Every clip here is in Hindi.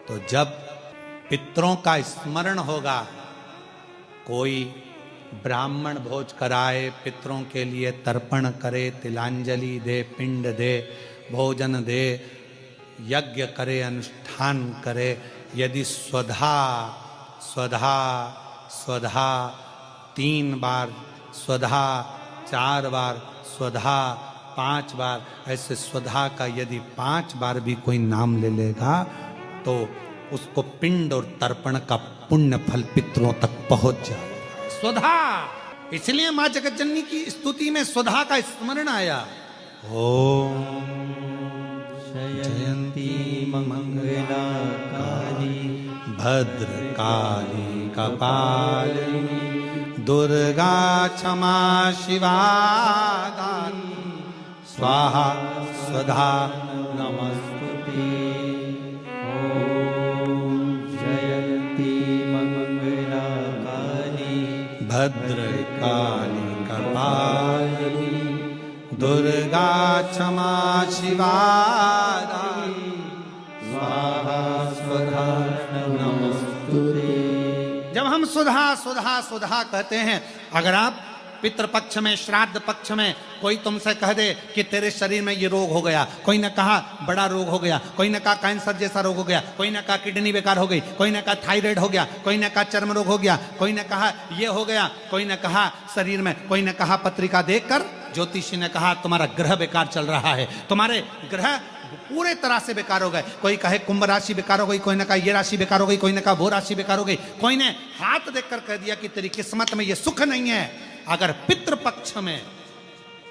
तो जब पितरों का स्मरण होगा, कोई ब्राह्मण भोज कराए, पितरों के लिए तर्पण करे, तिलांजलि दे, पिंड दे, भोजन दे, यज्ञ करे, अनुष्ठान करे, यदि स्वधा स्वधा स्वधा 3 बार, स्वधा 4 बार, स्वधा 5 बार, ऐसे स्वधा का यदि 5 बार भी कोई नाम ले लेगा तो उसको पिंड और तर्पण का पुण्य फल पितरों तक पहुंच जाए। स्वधा, इसलिए मां जगतजननी की स्तुति में स्वधा का स्मरण आया। ओम जयंती मंगला काली भद्रकाली कपालिनी दुर्गा क्षमा शिवा दानी स्वाहा स्वधा नमस्तुते। ओम जयंती मंगला काली भद्रकाली कपालिनी दुर्गा क्षमा शिवा दानी स्वाहा स्वधा नमस्तुते। जब हम सुधा सुधा सुधा कहते हैं, अगर आप पितृपक्ष में, श्राद्ध पक्ष में कोई तुमसे कह दे कि तेरे शरीर में ये रोग हो गया, कोई ने कहा बड़ा रोग हो गया, कोई ने कहा कैंसर जैसा रोग हो गया, कोई ने कहा किडनी बेकार हो गई, कोई ने कहा थायराइड हो गया, कोई ने कहा चर्म रोग हो गया, कोई ने कहा ये हो गया, कोई ने कहा शरीर में, कोई ने कहा पत्रिका देखकर ज्योतिषी ने कहा तुम्हारा ग्रह बेकार चल रहा है, तुम्हारे ग्रह पूरे तरह से बेकार हो गए। कोई कहे कुंभ राशि बेकार हो गई, कोई ने कहा ये राशि बेकार हो गई, कोई ने कहा वो राशि बेकार हो गई, कोई ने हाथ देखकर कह दिया कि तेरी किस्मत में ये सुख नहीं है। अगर पितृपक्ष में,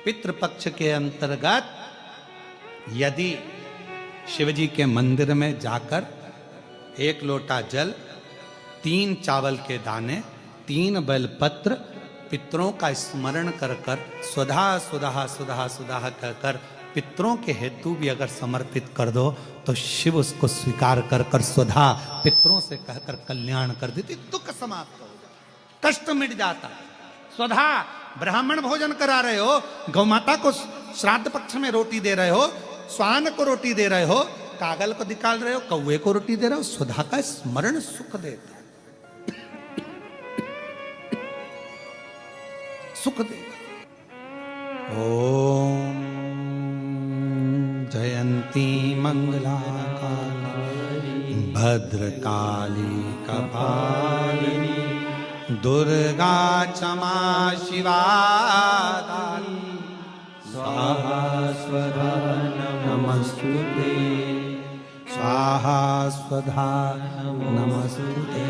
पितृपक्ष के अंतर्गत यदि शिवजी के मंदिर में जाकर 1 लोटा जल, 3 चावल के दाने, 3 बेलपत्र पितरों का स्मरण कर कर स्वधा स्वधा स्वधा स्वधा कहकर पितरों के हेतु भी अगर समर्पित कर दो तो शिव उसको स्वीकार कर कर स्वधा पितरों से कहकर कल्याण कर देती, दुख समाप्त हो जाता, कष्ट मिट जाता। स्वधा ब्राह्मण भोजन करा रहे हो, गौ माता को श्राद्ध पक्ष में रोटी दे रहे हो, स्वान को रोटी दे रहे हो, कागल को निकाल रहे हो, कौवे को रोटी दे रहे हो, स्वधा का स्मरण सुख देता, सुख देता। ओम जयंती मंगला काली भद्रकाली कपालिनी दुर्गा क्षमा शिवा दानी स्वाहा स्वधा नमस्तुते। स्वाहा स्वधा नमस्तुते।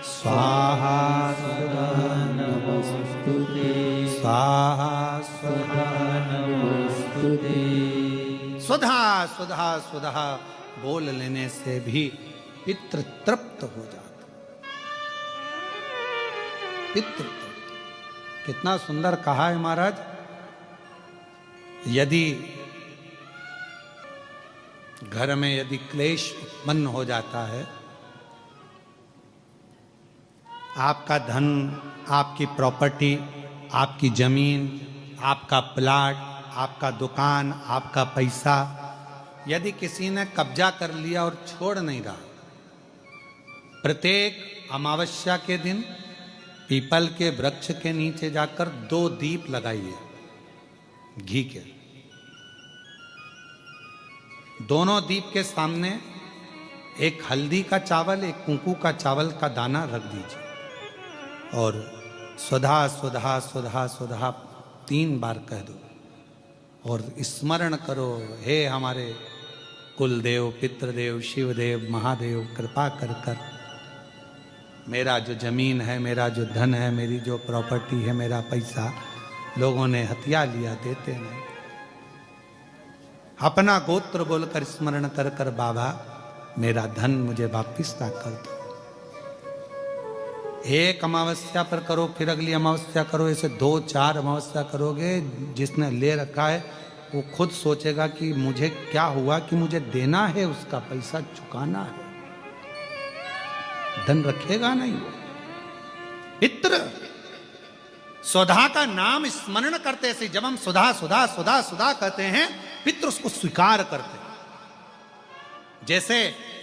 स्वाहा स्वधा नमस्तुते। स्वाहा स्वधा नमस्तुते। स्वधा स्वधा स्वधा बोल लेने से भी पितृ तृप्त हो जाता, पितृ तृप्त। कितना सुंदर कहा है महाराज। यदि घर में यदि क्लेश उत्पन्न हो जाता है, आपका धन, आपकी प्रॉपर्टी, आपकी जमीन, आपका प्लाट, आपका दुकान, आपका पैसा, यदि किसी ने कब्जा कर लिया और छोड़ नहीं रहा, प्रत्येक अमावस्या के दिन पीपल के वृक्ष के नीचे जाकर 2 दीप लगाइए घी के। दोनों दीप के सामने एक हल्दी का चावल, एक कुंकू का चावल का दाना रख दीजिए और स्वधा स्वधा स्वधा स्वधा 3 बार कह दो और स्मरण करो, हे हमारे कुलदेव, पितृदेव, शिवदेव, महादेव, कृपा कर कर मेरा जो जमीन है, मेरा जो धन है, मेरी जो प्रॉपर्टी है, मेरा पैसा लोगों ने हथिया लिया, देते नहीं। अपना गोत्र बोलकर स्मरण कर कर बाबा मेरा धन मुझे वापिस ना कर दो। एक अमावस्या पर करो, फिर अगली अमावस्या करो, ऐसे 2-4 अमावस्या करोगे, जिसने ले रखा है वो खुद सोचेगा कि मुझे क्या हुआ कि मुझे देना है, उसका पैसा चुकाना है, धन रखेगा नहीं। पितृ स्वधा का नाम स्मरण करते से जब हम सुधा सुधा सुधा सुधा कहते हैं, पितृ उसको स्वीकार करते हैं। जैसे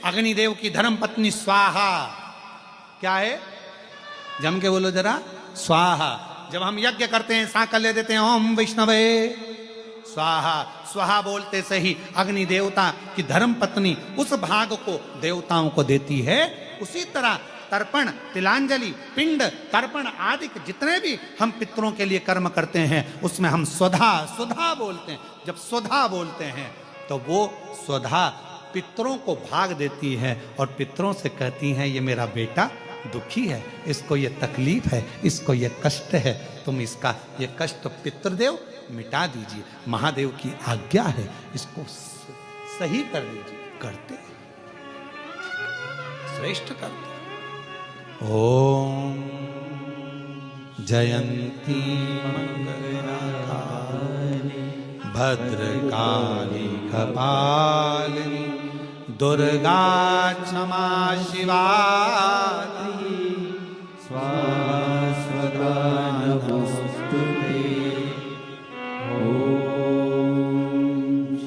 अग्निदेव की धर्म पत्नी स्वाहा क्या है, जम के बोलो जरा, स्वाहा। जब हम यज्ञ करते हैं सांकल्य देते हैं ओम वैष्णवे स्वाहा, स्वाहा बोलते से ही अग्नि देवता की धर्म पत्नी उस भाग को देवताओं को देती है। उसी तरह तर्पण, तिलांजलि, पिंड, तर्पण आदि जितने भी हम पितरों के लिए कर्म करते हैं उसमें हम स्वधा स्वधा बोलते हैं। जब स्वधा बोलते हैं तो वो स्वधा पितरों को भाग देती है और पितरों से कहती हैं ये मेरा बेटा दुखी है, इसको ये तकलीफ है, इसको ये कष्ट है, तुम इसका ये कष्ट पितृदेव मिटा दीजिए, महादेव की आज्ञा है, इसको सही कर दीजिए। करते श्रेष्ठ करते। ओम जयंती मंगलकारिणी भद्रकाली कपालिनी दुर्गा क्षमा शिवा स्वाहा स्वधा नमोस्तुते। ओम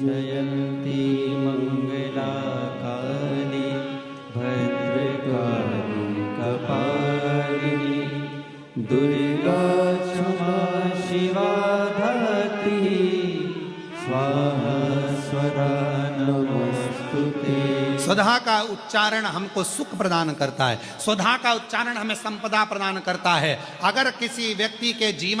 जयंती मंगलाकाली भद्रकाली कपालिनी दुर्गा क्षमा शिवा धात्री स्वाहा स्वधा नमोस्तुते। स्वधा का उच्चारण हमको सुख प्रदान करता है, स्वधा का उच्चारण हमें संपदा प्रदान करता है। अगर किसी व्यक्ति के जीवन